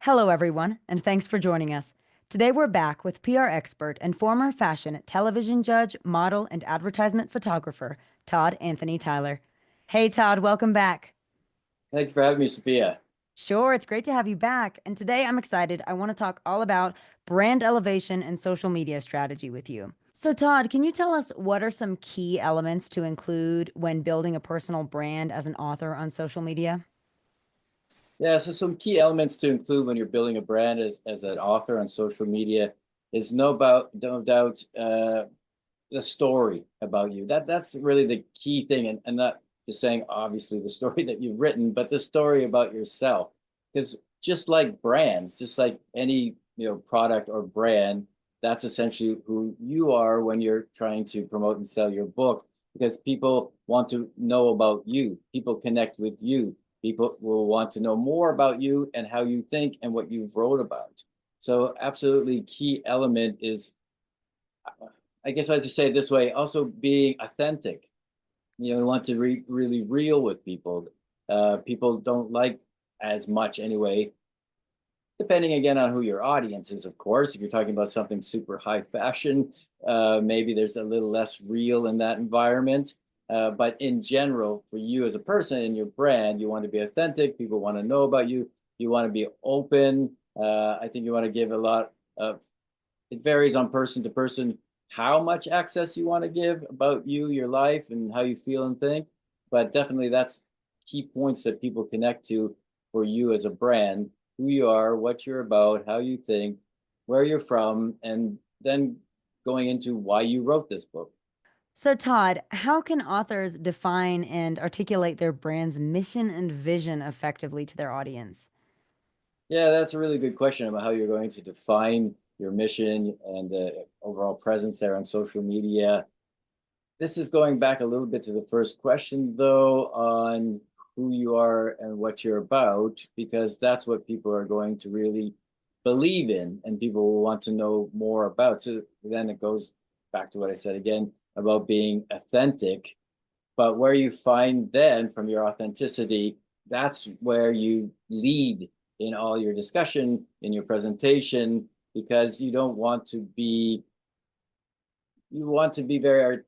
Hello, everyone, and thanks for joining us. Today, we're back with PR expert and former fashion television judge, model, and advertisement photographer, Todd Anthony Tyler. Hey, Todd, welcome back. Thanks for having me, Sophia. Sure, it's great to have you back. And today, I'm excited. I want to talk all about brand elevation and social media strategy with you. So, Todd, can you tell us what are some key elements to include when building a personal brand as an author on social media? Yeah, so some key elements to include when you're building a brand as an author on social media is no doubt the story about you. That's really the key thing, and not just saying obviously the story that you've written, but the story about yourself. Because just like brands, just like any product or brand, that's essentially who you are when you're trying to promote and sell your book. Because people want to know about you, people connect with you, people will want to know more about you and how you think and what you've wrote about. So, absolutely key element is, I guess I have to say it this way, also being authentic. We want to really real with people. People don't like as much anyway, depending again on who your audience is, of course. If you're talking about something super high fashion, maybe there's a little less real in that environment. But in general, for you as a person in your brand, you want to be authentic. People want to know about you. You want to be open. I think you want to give a lot of, it varies on person to person how much access you want to give about you, your life, and how you feel and think. But definitely that's key points that people connect to for you as a brand, who you are, what you're about, how you think, where you're from, and then going into why you wrote this book. So, Todd, how can authors define and articulate their brand's mission and vision effectively to their audience? Yeah, that's a really good question about how you're going to define your mission and the overall presence there on social media. This is going back a little bit to the first question, though, on who you are and what you're about, because that's what people are going to really believe in and people will want to know more about. So then it goes back to what I said again about being authentic. But where you find then from your authenticity, that's where you lead in all your discussion, in your presentation, because you don't want to be, you want to be very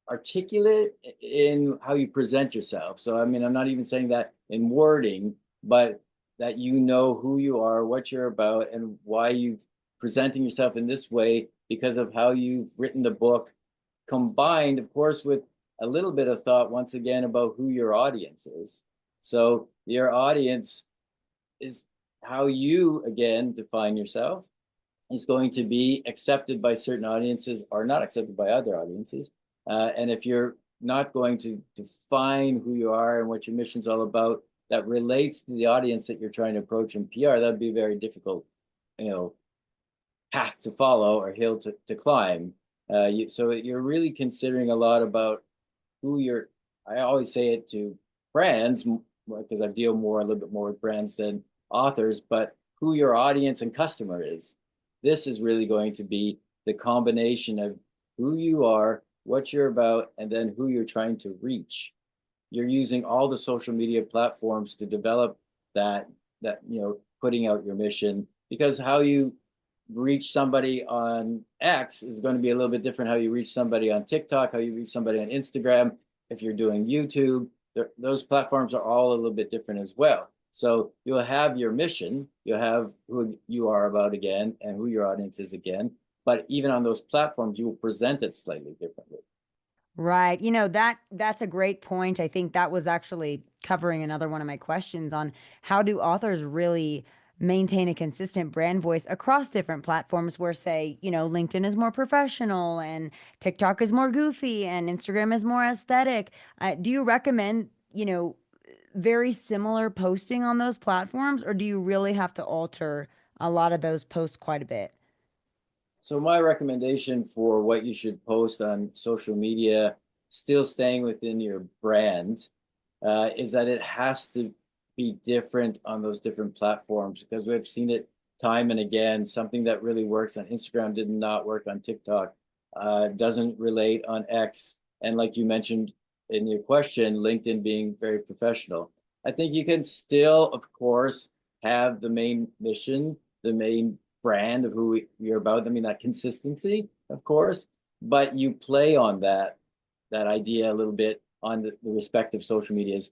articulate in how you present yourself. So, I mean, I'm not even saying that in wording, but that you know who you are, what you're about, and why you've presenting yourself in this way because of how you've written the book, combined, of course, with a little bit of thought once again about who your audience is. So, your audience is how you again define yourself is going to be accepted by certain audiences or not accepted by other audiences. And if you're not going to define who you are and what your mission's all about, that relates to the audience that you're trying to approach in PR, that'd be a very difficult, you know, path to follow or hill to climb. So you're really considering a lot about who you're. I always say it to brands because I deal more a little bit more with brands than authors, but who your audience and customer is. This is really going to be the combination of who you are, what you're about, and then who you're trying to reach. You're using all the social media platforms to develop that putting out your mission, because how you reach somebody on X is going to be a little bit different how you reach somebody on TikTok, how you reach somebody on Instagram. If you're doing YouTube, those platforms are all a little bit different as well. So you'll have your mission, you'll have who you are about again and who your audience is again. But even on those platforms, you will present it slightly differently. Right. That's a great point. I think that was actually covering another one of my questions on how do authors really maintain a consistent brand voice across different platforms where say, LinkedIn is more professional and TikTok is more goofy and Instagram is more aesthetic. Do you recommend, very similar posting on those platforms, or do you really have to alter a lot of those posts quite a bit? So my recommendation for what you should post on social media, still staying within your brand, is that it has to be different on those different platforms because we've seen it time and again. Something that really works on Instagram did not work on TikTok, doesn't relate on X, and like you mentioned in your question, LinkedIn being very professional. I think you can still, of course, have the main mission, the main brand of who you're about. I mean, that consistency, of course, but you play on that idea a little bit on the respective social medias.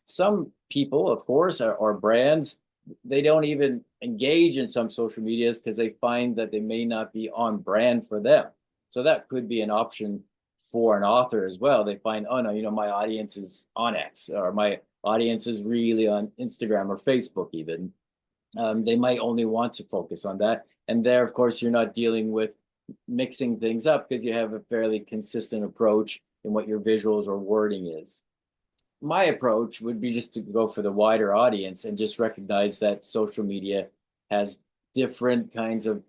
Some people, of course, or brands, they don't even engage in some social medias because they find that they may not be on brand for them. So that could be an option for an author as well. They find, oh no, my audience is on X, or my audience is really on Instagram or Facebook even. They might only want to focus on that. And there, of course, you're not dealing with mixing things up because you have a fairly consistent approach in what your visuals or wording is. My approach would be just to go for the wider audience and just recognize that social media has different kinds of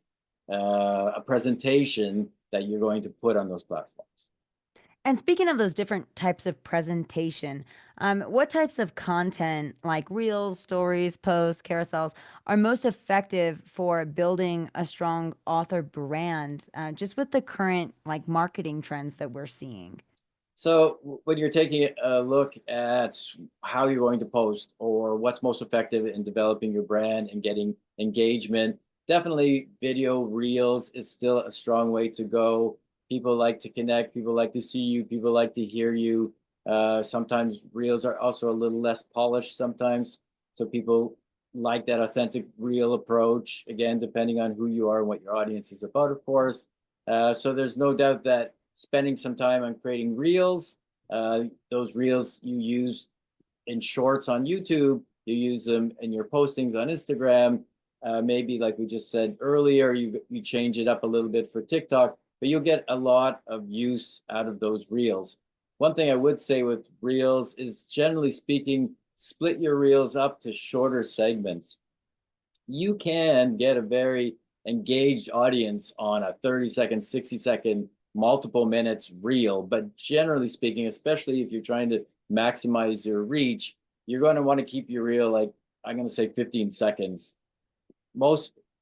a presentation that you're going to put on those platforms. And speaking of those different types of presentation, what types of content like reels, stories, posts, carousels are most effective for building a strong author brand, just with the current like marketing trends that we're seeing? So when you're taking a look at how you're going to post or what's most effective in developing your brand and getting engagement, definitely video reels is still a strong way to go. People like to connect, people like to see you, people like to hear you. Sometimes reels are also a little less polished sometimes. So people like that authentic real approach, again, depending on who you are and what your audience is about, of course. So there's no doubt that spending some time on creating reels. Those reels you use in shorts on YouTube, you use them in your postings on Instagram. Maybe like we just said earlier, you change it up a little bit for TikTok, but you'll get a lot of use out of those reels. One thing I would say with reels is, generally speaking, split your reels up to shorter segments. You can get a very engaged audience on a 30-second, 60-second, multiple minutes reel. But generally speaking, especially if you're trying to maximize your reach, you're going to want to keep your reel, like, I'm going to say 15 seconds.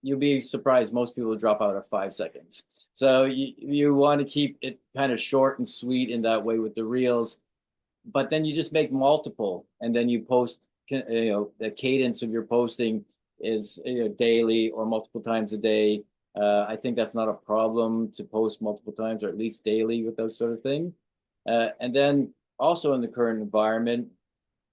You'll be surprised, most people drop out at 5 seconds. So you want to keep it kind of short and sweet in that way with the reels. But then you just make multiple, and then you post, the cadence of your posting is daily or multiple times a day. I think that's not a problem to post multiple times or at least daily with those sort of thing. And then also in the current environment,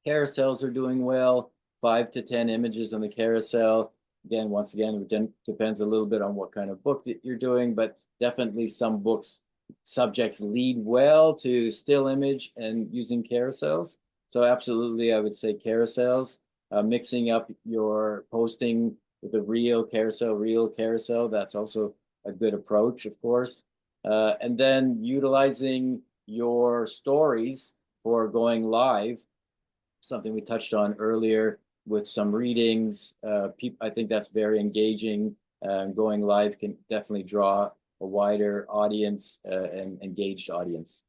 carousels are doing well, 5 to 10 images on the carousel. Again, once again, it depends a little bit on what kind of book that you're doing, but definitely some books subjects lead well to still image and using carousels. So absolutely, I would say carousels, mixing up your posting with a real carousel, that's also a good approach, of course. And then utilizing your stories for going live, something we touched on earlier with some readings. I think that's very engaging. Going live can definitely draw a wider audience and engaged audience.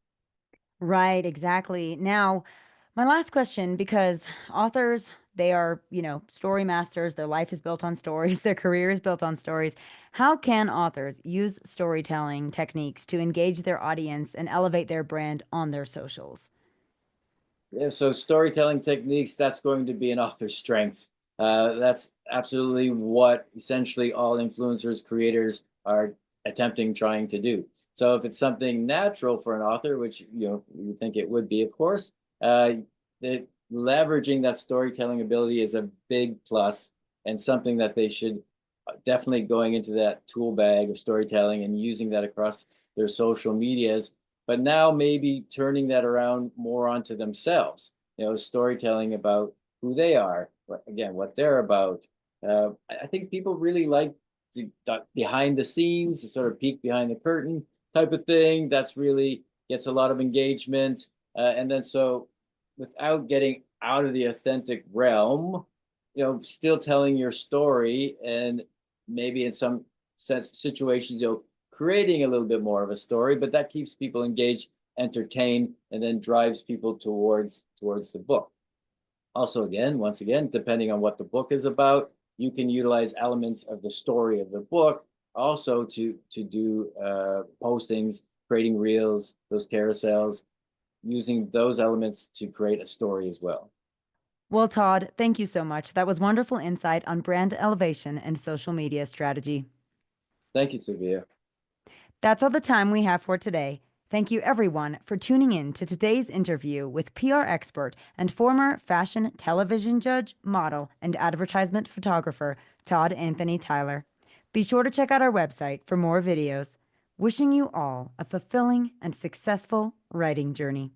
Right, exactly. Now, my last question, because authors, they are, story masters. Their life is built on stories, their career is built on stories. How can authors use storytelling techniques to engage their audience and elevate their brand on their socials? Yeah, so storytelling techniques, that's going to be an author's strength. That's absolutely what essentially all influencers, creators are trying to do. So if it's something natural for an author, which you think it would be, of course, leveraging that storytelling ability is a big plus, and something that they should definitely going into that tool bag of storytelling and using that across their social medias, but now maybe turning that around more onto themselves, storytelling about who they are, again, what they're about. I think people really like behind the scenes, to sort of peek behind the curtain type of thing. That's really gets a lot of engagement. And then so without getting out of the authentic realm, still telling your story, and maybe in some situations, creating a little bit more of a story, but that keeps people engaged, entertained, and then drives people towards the book. Also, again, once again, depending on what the book is about, you can utilize elements of the story of the book also to do postings, creating reels, those carousels, using those elements to create a story as well. Well, Todd, thank you so much. That was wonderful insight on brand elevation and social media strategy. Thank you, Sophia. That's all the time we have for today. Thank you, everyone, for tuning in to today's interview with PR expert and former fashion television judge, model, and advertisement photographer, Todd Anthony Tyler. Be sure to check out our website for more videos. Wishing you all a fulfilling and successful writing journey.